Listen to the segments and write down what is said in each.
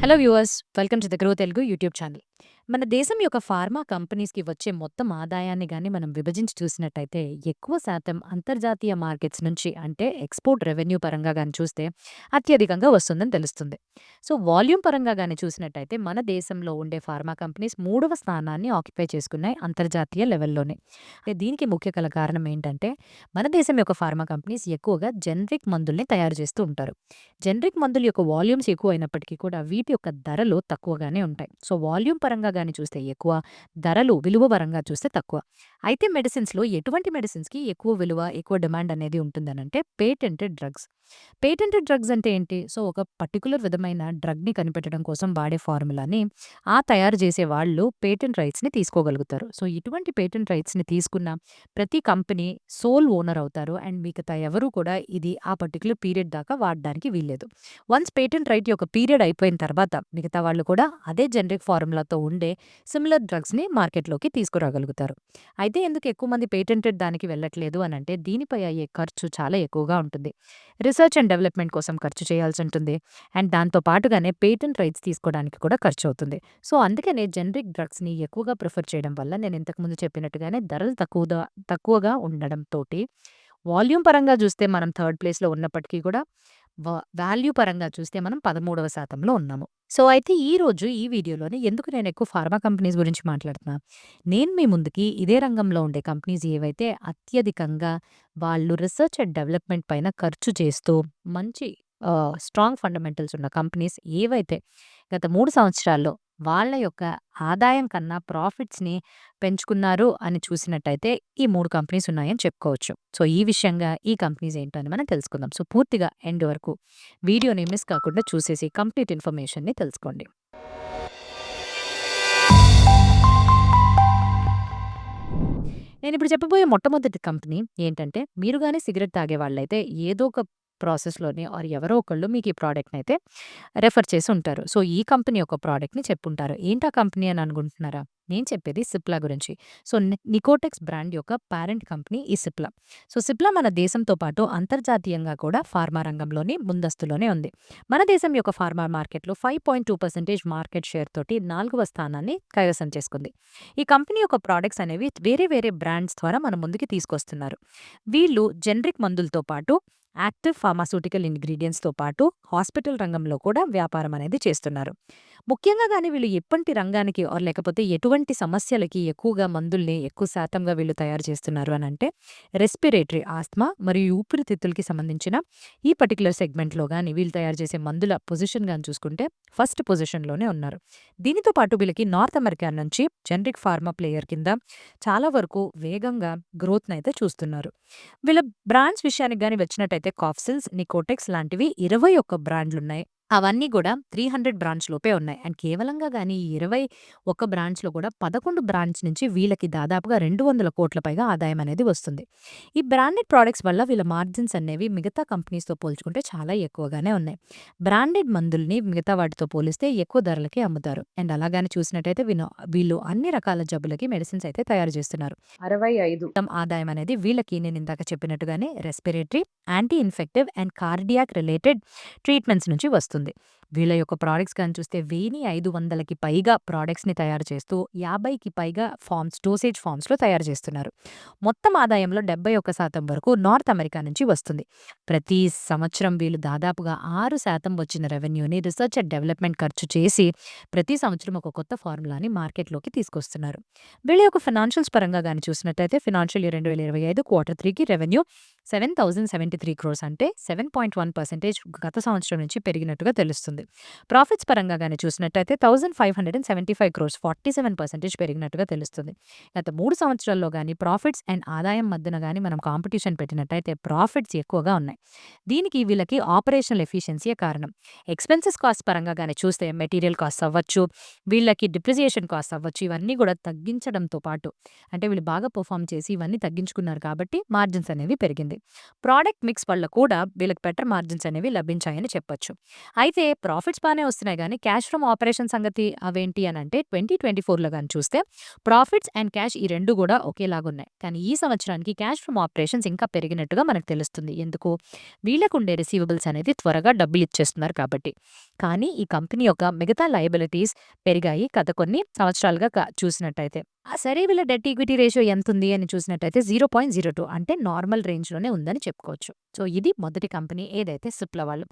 Hello viewers, welcome to the grow Telugu YouTube channel. మన దేశం యొక్క ఫార్మా కంపెనీస్‌కి వచ్చే మొత్తం ఆదాయాన్ని గాని మనం విభజించి చూసినట్టయితే, ఎక్కువ శాతం అంతర్జాతీయ మార్కెట్స్ నుంచి అంటే ఎక్స్‌పోర్ట్ రెవెన్యూ పరంగా గాని చూస్తే అత్యధికంగా వస్తుందని తెలుస్తుంది. సో, వాల్యూమ్ పరంగా గాని చూసినట్టయితే మన దేశంలో ఉండే ఫార్మా కంపెనీస్ మూడవ స్థానాన్ని ఆక్యుపై చేసుకున్నాయి అంతర్జాతీయ లెవెల్‌లోనే. దీనికి ముఖ్య గల కారణం ఏంటంటే, మన దేశం యొక్క ఫార్మా కంపెనీస్ ఎక్కువగా జనరిక్ మందుల్ని తయారు చేస్తూ ఉంటారు. జనరిక్ మందుల యొక్క వాల్యూమ్స్ ఎక్కువైనప్పటికీ కూడా వీటి యొక్క ధరలు తక్కువగానే ఉంటాయి. సో, వాల్యూమ్ పరంగా గాని చూస్తే ఎక్కువ, ధరలు విలువ పరంగా చూస్తే తక్కువ. అయితే మెడిసిన్స్‌లో ఎటువంటి మెడిసిన్స్‌కి ఎక్కువ విలువ, ఎక్కువ డిమాండ్ అనేది ఉంటుందనంటే పేటెంటెడ్ డ్రగ్స్. పేటెంటెడ్ డ్రగ్స్ అంటే ఏంటి? సో, ఒక పర్టిక్యులర్ విధమైన డ్రగ్‌ని కనిపెట్టడం కోసం వాడే ఫార్ములాని తయారు చేసే వాళ్ళు పేటెంట్ రైట్స్‌ని తీసుకోగలుగుతారు. సో, ఇటువంటి పేటెంట్ రైట్స్‌ని తీసుకున్న ప్రతి కంపెనీ సోల్ ఓనర్ అవుతారు. అండ్ మిగతా ఎవరు కూడా ఇది ఆ పర్టిక్యులర్ పీరియడ్ దాకా వాడడానికి వీల్లేదు. వన్స్ పేటెంట్ రైట్ యొక్క పీరియడ్ అయిపోయిన తర్వాత మిగతా వాళ్ళు కూడా అదే జనరిక్ ఫార్ములాతో ఉండే సిమిలర్ డ్రగ్స్‌ని మార్కెట్‌లోకి తీసుకురాగలుగుతారు. అయితే ఎందుకు ఎక్కువ మంది పేటెంటెడ్ దానికి వెళ్ళట్లేదు అనంటే దీనిపై అయ్యే ఖర్చు చాలా ఎక్కువగా ఉంటుంది. రిసర్చ్ అండ్ డెవలప్‌మెంట్ కోసం ఖర్చు చేయాల్సి ఉంటుంది. అండ్ దాంతో పాటుగానే పేటెంట్ రైట్స్ తీసుకోవడానికి కూడా ఖర్చవుతుంది. సో, అందుకనే జనరిక్ డ్రగ్స్‌ని ఎక్కువగా ప్రిఫర్ చేయడం వల్ల నేను ఇంతకుముందు చెప్పినట్టుగానే ధరలు తక్కువగా ఉండడంతోటి వాల్యూమ్ పరంగా చూస్తే మనం థర్డ్ ప్లేస్‌లో ఉన్నప్పటికీ కూడా వ వాల్యూ పరంగా చూస్తే మనం 13వ స్థానంలో ఉన్నాము. సో, అయితే ఈరోజు ఈ వీడియోలోని ఎందుకు నేను ఎక్కువ ఫార్మా కంపెనీస్ గురించి మాట్లాడుతున్నా, నేను మీ ముందుకి ఇదే రంగంలో ఉండే కంపెనీస్ ఏవైతే అత్యధికంగా వాళ్ళు రిసర్చ్ అండ్ డెవలప్‌మెంట్ పైన ఖర్చు చేస్తూ మంచి స్ట్రాంగ్ ఫండమెంటల్స్ ఉన్న కంపెనీస్ ఏవైతే గత 3 సంవత్సరాల్లో వాళ్ళ యొక్క ఆదాయం కన్నా ప్రాఫిట్స్‌ని పెంచుకున్నారు అని చూసినట్టయితే ఈ 3 కంపెనీస్ ఉన్నాయని చెప్పుకోవచ్చు. సో, ఈ విషయంగా ఈ కంపెనీస్ ఏంటో అని మనం తెలుసుకుందాం. సో, పూర్తిగా ఎండ్ వరకు వీడియోని మిస్ కాకుండా చూసేసి కంప్లీట్ ఇన్ఫర్మేషన్‌ని తెలుసుకోండి. నేనిప్పుడు చెప్పబోయే మొట్టమొదటి కంపెనీ ఏంటంటే, మీరు గాని సిగరెట్ తాగేవాళ్ళైతే ఏదో ఒక ప్రాసెస్‌లోని ఆర్ ఎవరో ఒకళ్ళు మీకు ఈ ప్రోడక్ట్‌నైతే రెఫర్ చేసి ఉంటారు. సో, ఈ కంపెనీ యొక్క ప్రోడక్ట్‌ని చెప్పుంటారు. ఏంటా కంపెనీ అని అనుకుంటున్నారా? నేను చెప్పేది సిప్లా గురించి. సో, నికోటెక్స్ బ్రాండ్ యొక్క పేరెంట్ కంపెనీ ఈ సిప్లా. సో, సిప్లా మన దేశంతో పాటు అంతర్జాతీయంగా కూడా ఫార్మా రంగంలోని ముందస్తులోనే ఉంది. మన దేశం యొక్క ఫార్మా మార్కెట్‌లో 5.2% మార్కెట్ షేర్ తోటి 4వ స్థానాన్ని కైవసం చేసుకుంది. ఈ కంపెనీ యొక్క ప్రొడక్ట్స్ అనేవి వేరే వేరే బ్రాండ్స్ ద్వారా మన ముందుకి తీసుకొస్తున్నారు. వీళ్ళు జనరిక్ మందులతో పాటు యాక్టివ్ ఫార్మాస్యూటికల్ ఇంగ్రీడియెంట్స్‌తో పాటు హాస్పిటల్ రంగంలో కూడా వ్యాపారం అనేది చేస్తున్నారు. ముఖ్యంగా గాని వీళ్ళు ఎప్పటి రంగానికి ఆర్ లేకపోతే ఎటువంటి సమస్యలకి ఎక్కువగా మందుల్ని ఎక్కువ శాతంగా వీళ్ళు తయారు చేస్తున్నారు అనంటే రెస్పిరేటరీ ఆస్త్మా మరియు ఊపిరితిత్తులకి సంబంధించిన ఈ పర్టిక్యులర్ సెగ్మెంట్‌లో గాని వీళ్ళు తయారు చేసే మందుల పొజిషన్ గాని చూసుకుంటే ఫస్ట్ పొజిషన్‌లోనే ఉన్నారు. దీనితో పాటు వీళ్ళకి నార్త్ అమెరికా నుంచి జనరిక్ ఫార్మా ప్లేయర్ కింద చాలా వరకు వేగంగా గ్రోత్‌నైతే చూస్తున్నారు. వీళ్ళ బ్రాండ్స్ విషయానికి గాని వచ్చినట్టయితే కాఫ్సిల్స్, నికోటెక్స్ లాంటివి 21 బ్రాండ్‌లున్నాయి. అవన్నీ గూడా 300 బ్రాంచ్ లోపే ఉన్నాయి. అండ్ కేవలంగా గాని ఈ 21 బ్రాంచ్‌లో కూడా 11 బ్రాంచ్ నుంచి వీళ్ళకి దాదాపుగా 200,00,00,000 పైగా ఆదాయం అనేది వస్తుంది. ఈ బ్రాండెడ్ ప్రొడక్ట్స్ వల్ల వీళ్ళ మార్జిన్స్ అనేవి మిగతా కంపెనీస్‌తో పోల్చుకుంటే చాలా ఎక్కువగానే ఉన్నాయి. బ్రాండెడ్ మందుల్ని మిగతా వాటితో పోలిస్తే ఎక్కువ ధరలకి అమ్ముతారు. అండ్ అలాగని చూసినట్టయితే వీళ్ళు అన్ని రకాల జబ్బులకి మెడిసిన్స్ అయితే తయారు చేస్తున్నారు. 65 ఆదాయం అనేది వీళ్ళకి నేను ఇందాక చెప్పినట్టుగానే respiratory, anti infective and cardiac related treatments నుంచి వస్తుంది. వీళ్ళ యొక్క ప్రొడక్ట్స్ గాని చూస్తే 1,500కి పైగా ప్రొడక్ట్స్‌ని తయారు చేస్తూ 50కి పైగా డోసేజ్ ఫార్మ్స్‌లో తయారు చేస్తున్నారు. మొత్తం ఆదాయంలో 71% వరకు నార్త్ అమెరికా నుంచి వస్తుంది. ప్రతి సంవత్సరం వీళ్ళు దాదాపుగా 6% వచ్చిన రెవెన్యూని రిసర్చ్ అండ్ డెవలప్‌మెంట్ ఖర్చు చేసి ప్రతి సంవత్సరం ఒక కొత్త ఫార్ములాని మార్కెట్‌లోకి తీసుకొస్తున్నారు. వీళ్ళ యొక్క ఫైనాన్షియల్స్ పరంగా గాని చూసినట్టయితే ఫైనాన్షియల్ ఇయర్ 2025 క్వార్టర్ 3కి రెవెన్యూ 7,073 క్రోర్స్ అంటే 7.1% గత సంవత్సరం నుంచి పెరిగినట్టుగా తెలుస్తుంది. ప్రాఫిట్స్ పరంగా గాని చూసినట్టయితే 1,575 క్రోర్స్ 47% పెరిగినట్టుగా తెలుస్తుంది. గత 3 సంవత్సరాల్లో గాని ప్రాఫిట్స్ అండ్ ఆదాయం మధ్యన గాని మనం కాంపిటీషన్ పెట్టినట్టయితే ప్రాఫిట్స్ ఎక్కువగా ఉన్నాయి. దీనికి వీళ్ళకి ఆపరేషనల్ ఎఫిషియన్సీయే కారణం. ఎక్స్‌పెన్సెస్ కాస్ట్ పరంగా గాని చూస్తే మెటీరియల్ కాస్ట్ అవ్వచ్చు, వీళ్ళకి డిప్రిసియేషన్ కాస్ట్ అవ్వచ్చు, ఇవన్నీ కూడా తగ్గించడంతో పాటు అంటే వీళ్ళు బాగా పెర్ఫార్మ్ చేసి ఇవన్నీ తగ్గించుకున్నారు కాబట్టి మార్జిన్స్ అనేవి పెరిగింది. ప్రొడక్ట్ మిక్స్ వల్ల కూడా వీళ్ళకి బెటర్ మార్జిన్స్ అనేవి లభించాయని చెప్పొచ్చు. అయితే ప్రాఫిట్స్ బానే వస్తున్నాయి గానీ, క్యాష్ ఫ్రమ్ ఆపరేషన్ సంగతి అవేంటి అనంటే 2024లో గాని చూస్తే ప్రాఫిట్స్ అండ్ క్యాష్ ఈ 2 గూడా ఒకేలాగున్నాయి. కానీ ఈ సంవత్సరానికి క్యాష్ ఫ్రమ్ ఆపరేషన్స్ ఇంకా పెరిగినట్టుగా మనకు తెలుస్తుంది. ఎందుకు? వీళ్ళకుండే రిసీవబుల్స్ అనేది త్వరగా డబ్బులిచ్చేస్తున్నారు కాబట్టి. కానీ ఈ కంపెనీ యొక్క మిగతా లయబిలిటీస్ పెరిగాయి గత కొన్ని సంవత్సరాలుగా చూసినట్టయితే. సరే వీళ్ళ డెట్ ఈక్విటీ రేషియో ఎంతుంది అని చూసినట్టయితే 0.02 అంటే నార్మల్ రేంజ్‌లోనే ఉందని చెప్పుకోవచ్చు. సో, ఇది మొదటి కంపెనీ ఏదైతే సిప్లా వాళ్ళు.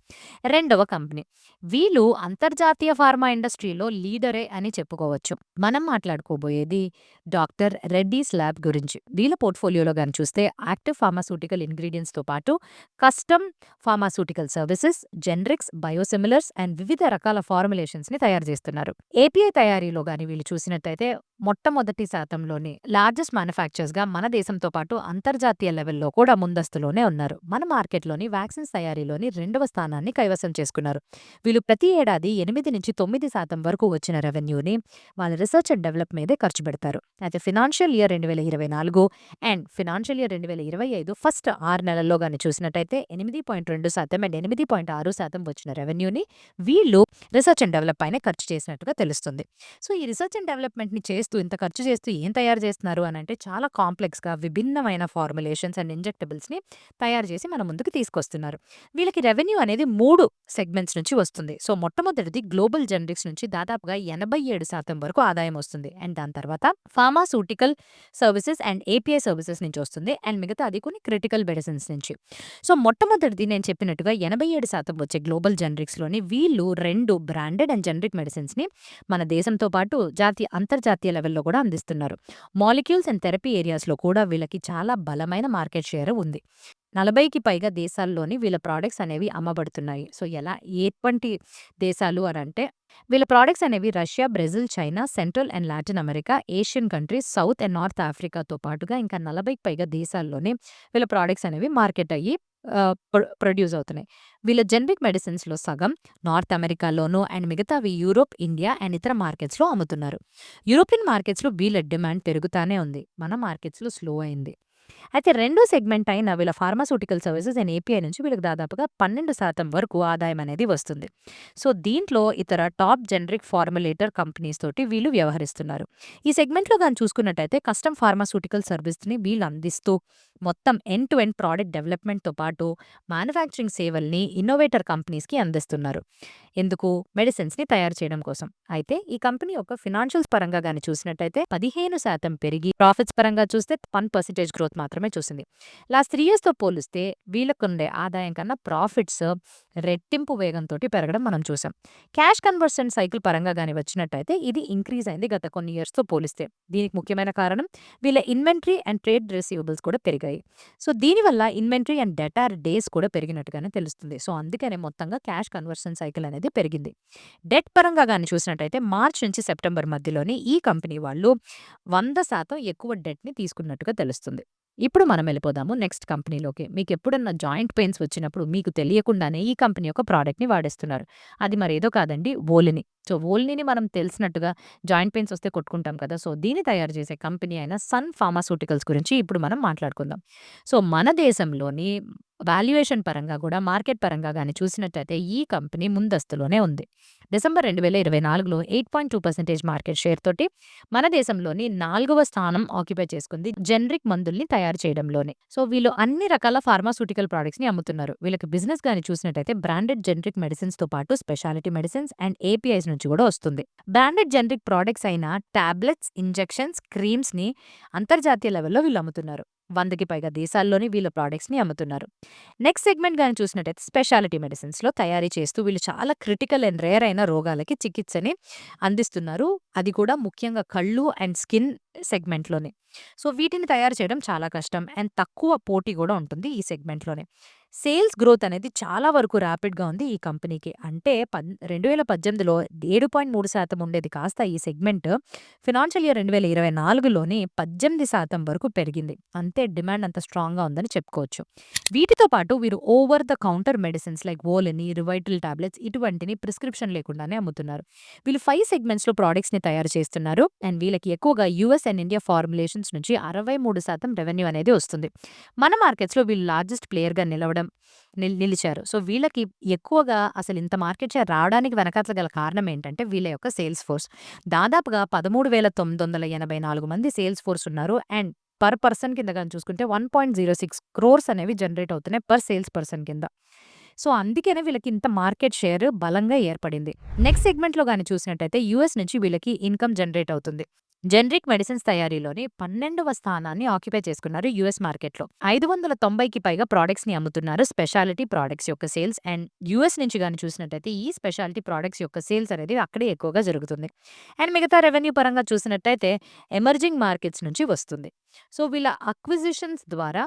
రెండవ కంపెనీ. వీళ్ళు అంతర్జాతీయ ఫార్మా ఇండస్ట్రీలో లీడరే అని చెప్పుకోవచ్చు. మనం మాట్లాడుకోబోయేది డాక్టర్ రెడ్డీస్ ల్యాబ్ గురించి. వీళ్ళ పోర్ట్‌ఫోలియోలో గాని చూస్తే యాక్టివ్ ఫార్మాస్యూటికల్ ఇంగ్రీడియెంట్స్‌తో పాటు custom pharmaceutical services, generics, biosimilars and వివిధ రకాల ఫార్ములేషన్స్‌ని తయారు చేస్తున్నారు. ఏపీఐ తయారీలో గాని వీళ్ళు చూసినట్టయితే మొట్టమొదటి శాతంలోనే లార్జెస్ట్ మ్యానుఫ్యాక్చరర్స్‌గా మన దేశంతో పాటు అంతర్జాతీయ లెవెల్‌లో కూడా ముందస్తులోనే ఉన్నారు. మన మార్కెట్‌లోని వ్యాక్సిన్స్ తయారీలోని రెండవ స్థానాన్ని కైవసం చేసుకున్నారు. వీళ్ళు ప్రతి ఏడాది 8-9% వరకు వచ్చిన రెవెన్యూని వాళ్ళ రిసర్చ్ అండ్ డెవలప్ మీదే ఖర్చు పెడతారు. అయితే financial year 2024 and financial year 2025 first 6 నెలల్లో గాని చూసినట్టయితే 8.2% అండ్ 8.6% వచ్చిన రెవెన్యూని వీళ్ళు రిసర్చ్ అండ్ డెవలప్ పైనే ఖర్చు చేసినట్టుగా తెలుస్తుంది. సో, ఈ రిసర్చ్ అండ్ డెవలప్‌మెంట్‌ని చేస్తూ ఇంత ఖర్చు చేస్తూ ఏం తయారు చేస్తున్నారు అనంటే చాలా కాంప్లెక్స్‌గా విభిన్నమైన ఫార్ములేషన్స్ అండ్ ఇంజెక్టబుల్స్‌ని తయారు చేసి మన ముందుకు తీసుకొస్తున్నారు. వీళ్ళకి రెవెన్యూ అనేది 3 సెగ్మెంట్స్ నుంచి వస్తుంది. సో, మొట్టమొదటిది గ్లోబల్ జెనరిక్స్ నుంచి దాదాపుగా 87% వరకు ఆదాయం వస్తుంది. అండ్ దాని తర్వాత pharmaceutical services and API services నుంచి వస్తుంది. అండ్ మిగతాది కొన్ని క్రిటికల్ మెడిసిన్స్ నుంచి. సో, మొట్టమొదటిది నేను చెప్పినట్టుగా 87% వచ్చే గ్లోబల్ జెనరిక్స్‌లోని వీళ్ళు 2 బ్రాండెడ్ అండ్ జెనరిక్ మెడిసిన్స్‌ని మన దేశంతో పాటు అంతర్జాతీయ లెవెల్‌లో కూడా అందిస్తున్నారు. మాలిక్యూల్స్ అండ్ థెరపీ ఏరియాస్‌లో కూడా వీళ్ళకి చాలా బలమైన మార్కెట్ షేర్ ఉంది. 40కి పైగా దేశాల్లోని వీళ్ళ ప్రొడక్ట్స్ అనేవి అమ్మబడుతున్నాయి. సో, ఎటువంటి దేశాలు అనంటే వీళ్ళ ప్రొడక్ట్స్ అనేవి Russia, Brazil, China, central and Latin America, Asian countries, south and north ఆఫ్రికాతో పాటుగా ఇంకా 40కి పైగా దేశాల్లోనే వీళ్ళ ప్రొడక్ట్స్ అనేవి మార్కెట్ అయ్యి ప్రొడ్యూస్ అవుతున్నాయి. వీళ్ళ జెనరిక్ మెడిసిన్స్‌లో సగం నార్త్ అమెరికాలోను అండ్ మిగతావి యూరోప్, ఇండియా అండ్ ఇతర మార్కెట్స్‌లో అమ్ముతున్నారు. యూరోపియన్ మార్కెట్స్‌లో వీళ్ళ డిమాండ్ పెరుగుతానే ఉంది. మన మార్కెట్స్‌లో స్లో అయింది. అయితే రెండో సెగ్మెంట్ అయిన వీళ్ళ ఫార్మాస్యూటికల్ సర్వీసెస్ అండ్ ఏపీఐ నుంచి వీళ్ళకి దాదాపుగా 12% వరకు ఆదాయం అనేది వస్తుంది. సో, దీంట్లో ఇతర టాప్ జెనరిక్ ఫార్ములేటర్ కంపెనీస్ తోటి వీళ్ళు వ్యవహరిస్తున్నారు. ఈ సెగ్మెంట్‌లో గాని చూసుకున్నట్టయితే కస్టమ్ ఫార్మాస్యూటికల్ సర్వీస్‌ని వీళ్ళు అందిస్తూ మొత్తం ఎండ్ టు ఎండ్ ప్రాడక్ట్ డెవలప్‌మెంట్‌తో పాటు మ్యానుఫ్యాక్చరింగ్ సేవల్ని ఇన్నోవేటర్ కంపెనీస్‌కి అందిస్తున్నారు. ఎందుకు? మెడిసిన్స్‌ని తయారు చేయడం కోసం. అయితే ఈ కంపెనీ యొక్క ఫినాన్షియల్స్ పరంగా గాని చూసినట్టయితే 15% పెరిగి ప్రాఫిట్స్ పరంగా చూస్తే 1% గ్రోత్ మాత్రమే చూసింది. లాస్ట్ 3 ఇయర్స్‌తో పోలిస్తే వీళ్ళకుండే ఆదాయం కన్నా ప్రాఫిట్స్ రెట్టింపు వేగంతోటి పెరగడం మనం చూసాం. క్యాష్ కన్వర్షన్ సైకిల్ పరంగా గాని వచ్చినట్టయితే ఇది ఇంక్రీజ్ అయింది గత కొన్ని ఇయర్స్‌తో పోలిస్తే. దీనికి ముఖ్యమైన కారణం వీళ్ళ ఇన్వెంటరీ అండ్ ట్రేడ్ రిసీవబుల్స్ కూడా పెరిగాయి. సో, దీనివల్ల ఇన్వెంటరీ అండ్ డెటార్ డేస్ కూడా పెరిగినట్టుగానే తెలుస్తుంది. సో, అందుకనే మొత్తంగా క్యాష్ కన్వర్షన్ సైకిల్ అనేది పెరిగింది. డెట్ పరంగా గాని చూసినట్టయితే మార్చ్ నుంచి సెప్టెంబర్ మధ్యలోనే ఈ కంపెనీ వాళ్ళు 100% ఎక్కువ డెట్‌ని తీసుకున్నట్టుగా తెలుస్తుంది. ఇప్పుడు మనం వెళ్ళిపోదాము నెక్స్ట్ కంపెనీలోకి. మీకెప్పుడన్నా జాయింట్ పెయిన్స్ వచ్చినప్పుడు మీకు తెలియకుండానే ఈ కంపెనీ యొక్క ప్రొడక్ట్‌ని వాడేస్తున్నారు. అది మరేదో కాదండి వోలిని. సో, వోలినిని మనం తెలిసినట్టుగా జాయింట్ పెయిన్స్ వస్తే కొట్టుకుంటాం కదా! సో, దీన్ని తయారు చేసే కంపెనీ అయిన సన్ ఫార్మాస్యూటికల్స్ గురించి ఇప్పుడు మనం మాట్లాడుకుందాం. సో, మన దేశంలోని వాల్యుయేషన్ పరంగా కూడా మార్కెట్ పరంగా గాని చూసినట్టయితే ఈ కంపెనీ ముందస్తులోనే ఉంది. డిసెంబర్ 2024లో 8.2% మార్కెట్ షేర్ తోటి మన దేశంలోని 4వ స్థానం ఆక్యుపై చేసుకుంది జెనరిక్ మందుల్ని తయారు చేయడంలోనే. సో, వీళ్ళు అన్ని రకాల ఫార్మాస్యూటికల్ ప్రొడక్ట్స్‌ని అమ్ముతున్నారు. వీళ్ళకి బిజినెస్ గాని చూసినట్టయితే బ్రాండెడ్ జెనరిక్ మెడిసిన్స్‌తో పాటు స్పెషాలిటీ మెడిసిన్స్ అండ్ ఏపీఐస్ నుంచి కూడా వస్తుంది. బ్రాండెడ్ జెనరిక్ ప్రొడక్ట్స్ అయిన టాబ్లెట్స్, ఇంజెక్షన్స్, క్రీమ్స్‌ని అంతర్జాతీయ లెవెల్‌లో వీళ్ళు అమ్ముతున్నారు. 100కి పైగా దేశాల్లోని వీళ్ళ ప్రొడక్ట్స్‌ని అమ్ముతున్నారు. నెక్స్ట్ సెగ్మెంట్ గాని చూసినట్టయితే స్పెషాలిటీ మెడిసిన్స్‌లో తయారీ చేస్తూ వీళ్ళు చాలా క్రిటికల్ అండ్ రేర్ అయిన రోగాలకి చికిత్సని అందిస్తున్నారు. అది కూడా ముఖ్యంగా కళ్ళు అండ్ స్కిన్ సెగ్మెంట్‌లోనే. సో, వీటిని తయారు చేయడం చాలా కష్టం అండ్ తక్కువ పోటీ కూడా ఉంటుంది ఈ సెగ్మెంట్‌లోనే. సేల్స్ గ్రోత్ అనేది చాలా వరకు ర్యాపిడ్‌గా ఉంది ఈ కంపెనీకి. అంటే 2018లో 7.3% ఉండేది కాస్త ఈ సెగ్మెంట్ ఫినాన్షియల్ ఇయర్ 2024లోని 18% వరకు పెరిగింది. అంతే డిమాండ్ అంత స్ట్రాంగ్‌గా ఉందని చెప్పుకోవచ్చు. వీటితో పాటు వీరు over the counter medicines like Volini, Revital tablets ఇటువంటిని ప్రిస్క్రిప్షన్ లేకుండానే అమ్ముతున్నారు. వీళ్ళు 5 సెగ్మెంట్స్‌లో ప్రొడక్ట్స్‌ని తయారు చేస్తున్నారు. అండ్ వీళ్ళకి ఎక్కువగా యూఎస్ అండ్ ఇండియా ఫార్ములేషన్స్ నుంచి 63% రెవెన్యూ అనేది వస్తుంది. మన మార్కెట్స్‌లో వీళ్ళు లార్జెస్ట్ ప్లేయర్‌గా నిలవడం నిలవడం నిలిచారు. సో, వీళ్ళకి ఎక్కువగా అసలు ఇంత మార్కెట్ షేర్ రావడానికి వెనకాతల గల కారణం ఏంటంటే వీళ్ళ యొక్క సేల్స్ ఫోర్స్. దాదాపుగా 13,984 మంది సేల్స్ ఫోర్స్ ఉన్నారు. అండ్ పర్ పర్సన్ కింద గాని చూసుకుంటే 1.06 క్రోర్స్ అనేవి జనరేట్ అవుతున్నాయి పర్ సేల్స్ పర్సన్ కింద. సో, అందుకనే వీళ్ళకి ఇంత మార్కెట్ షేర్ బలంగా ఏర్పడింది. నెక్స్ట్ సెగ్మెంట్‌లో గాని చూసినట్టయితే యూఎస్ నుంచి వీళ్ళకి ఇన్‌కమ్ జనరేట్ అవుతుంది. జనరిక్ మెడిసిన్స్ తయారీలోని 12వ స్థానాన్ని ఆక్యుపై చేసుకున్నారు యూఎస్ మార్కెట్‌లో. 590కి పైగా ప్రొడక్ట్స్‌ని అమ్ముతున్నారు. స్పెషాలిటీ ప్రొడక్ట్స్ యొక్క సేల్స్ అండ్ యూఎస్ నుంచి గాని చూసినట్టయితే ఈ స్పెషాలిటీ ప్రొడక్ట్స్ యొక్క సేల్స్ అనేది అక్కడే ఎక్కువగా జరుగుతుంది. అండ్ మిగతా రెవెన్యూ పరంగా చూసినట్టయితే ఎమర్జింగ్ మార్కెట్స్ నుంచి వస్తుంది. సో, వీళ్ళ అక్విజిషన్స్ ద్వారా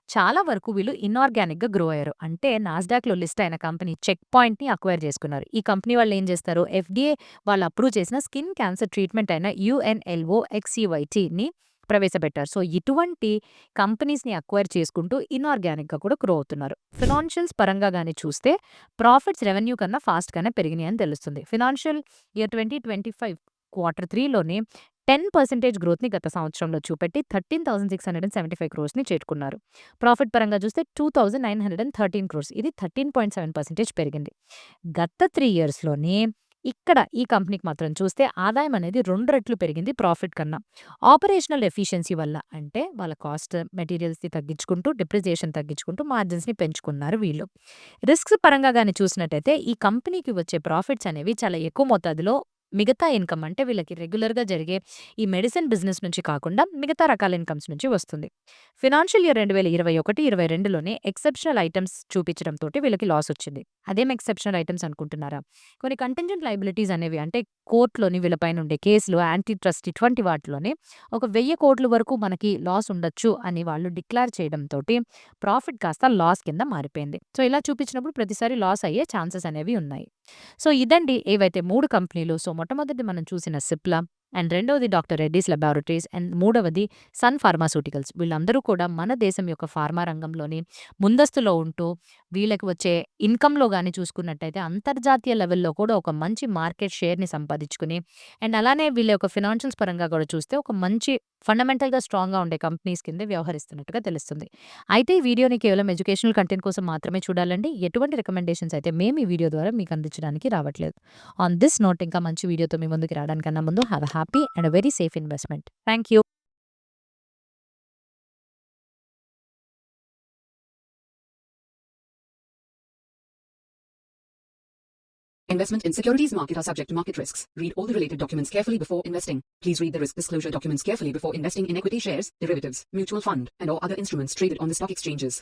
చాలా వరకు వీళ్ళు ఇనార్గానిక్‌గా గ్రో అయ్యారు. అంటే నాస్డాక్‌లో లిస్ట్ అయిన కంపెనీ చెక్ పాయింట్‌ని అక్వైర్ చేసుకున్నారు. ఈ కంపెనీ వాళ్ళు ఏం చేస్తారు, ఎఫ్‌డీఏ వాళ్ళు అప్రూవ్ చేసిన స్కిన్ క్యాన్సర్ ట్రీట్మెంట్ అయిన యుఎన్ఎల్ఓ ఎక్స్‌సివైటీని ప్రవేశపెట్టారు. సో, ఇటువంటి కంపెనీస్‌ని అక్వైర్ చేసుకుంటూ ఇనార్గానిక్‌గా కూడా గ్రో అవుతున్నారు. ఫినాన్షియల్స్ పరంగా గాని చూస్తే ప్రాఫిట్స్ రెవెన్యూ కన్నా ఫాస్ట్‌గానే పెరిగినాయని తెలుస్తుంది. ఫినాన్షియల్ ఇయర్ 2025 Q3లోనే 10% గ్రోత్‌ని గత సంవత్సరంలో చూపెట్టి 13,675 క్రోర్స్‌ని చేరుకున్నారు. ప్రాఫిట్ పరంగా చూస్తే 2,913 క్రోర్స్. ఇది 13.7% పెరిగింది. గత 3 ఇయర్స్‌లోనే ఇక్కడ ఈ కంపెనీకి మాత్రం చూస్తే ఆదాయం అనేది 2 రెట్లు పెరిగింది ప్రాఫిట్ కన్నా. ఆపరేషనల్ ఎఫిషియన్సీ వల్ల అంటే వాళ్ళ కాస్ట్ మెటీరియల్స్‌ని తగ్గించుకుంటూ, డిప్రిసియేషన్ తగ్గించుకుంటూ మార్జిన్స్‌ని పెంచుకున్నారు వీళ్ళు. రిస్క్స్ పరంగా గాని చూసినట్టయితే ఈ కంపెనీకి వచ్చే ప్రాఫిట్స్ అనేవి చాలా ఎక్కువ మోతాదులో మిగతా ఇన్‌కమ్ అంటే వీళ్ళకి రెగ్యులర్‌గా జరిగే ఈ మెడిసిన్ బిజినెస్ నుంచి కాకుండా మిగతా రకాల ఇన్‌కమ్స్ నుంచి వస్తుంది. ఫినాన్షియల్ ఇయర్ 2021, 22లోనే ఎక్సెప్షనల్ ఐటెమ్స్ చూపించడంతోటి వీళ్ళకి లాస్ వచ్చింది. అదేం ఎక్సెప్షనల్ ఐటెమ్స్ అనుకుంటున్నారా? కొన్ని కంటింజెంట్ లయబిలిటీస్ అనేవి అంటే కోర్ట్‌లోని వీళ్ళపైన ఉండే కేసులు, యాంటీ ట్రస్ట్ ఇటువంటి వాటిలోనే ఒక 1000 కోట్ల వరకు మనకి లాస్ ఉండొచ్చు అని వాళ్ళు డిక్లేర్ చేయడంతోటి ప్రాఫిట్ కాస్త లాస్ కింద మారిపోయింది. సో, ఇలా చూపించినప్పుడు ప్రతిసారి లాస్ అయ్యే ఛాన్సెస్ అనేవి ఉన్నాయి. సో, ఇదండి ఏవైతే 3 కంపెనీలు. సో, మొట్టమొదటిది మనం చూసిన సిప్లా అండ్ రెండవది డాక్టర్ రెడ్డీస్ లాబొరేటరీస్ అండ్ మూడవది సన్ ఫార్మాస్యూటికల్స్. వీళ్ళందరూ కూడా మన దేశం యొక్క ఫార్మా రంగంలోని ముందస్తులో ఉంటూ వీళ్ళకి వచ్చే ఇన్‌కమ్‌లో గాని చూసుకున్నట్టయితే అంతర్జాతీయ లెవెల్‌లో కూడా ఒక మంచి మార్కెట్ షేర్‌ని సంపాదించుకుని అండ్ అలానే వీళ్ళ యొక్క ఫినాన్షియల్స్ పరంగా కూడా చూస్తే ఒక మంచి ఫండమెంటల్‌గా స్ట్రాంగ్‌గా ఉండే కంపెనీస్ కిందే వ్యవహరిస్తున్నట్టుగా తెలుస్తుంది. అయితే ఈ వీడియోని కేవలం ఎడ్యుకేషనల్ కంటెంట్ కోసం మాత్రమే చూడాలండి. ఎటువంటి రికమెండేషన్స్ అయితే మేము ఈ వీడియో ద్వారా మీకు అందించడానికి రావట్లేదు. ఆన్ దిస్ నోట్ ఇంకా మంచి వీడియోతో మీ ముందుకు రావడానికన్నా ముందు have a happy and a very safe investment. Thank you. Investment in securities market are subject to market risks. Read all the related documents carefully before investing. Please read the risk disclosure documents carefully before investing in equity shares, derivatives, mutual fund, and or other instruments traded on the stock exchanges.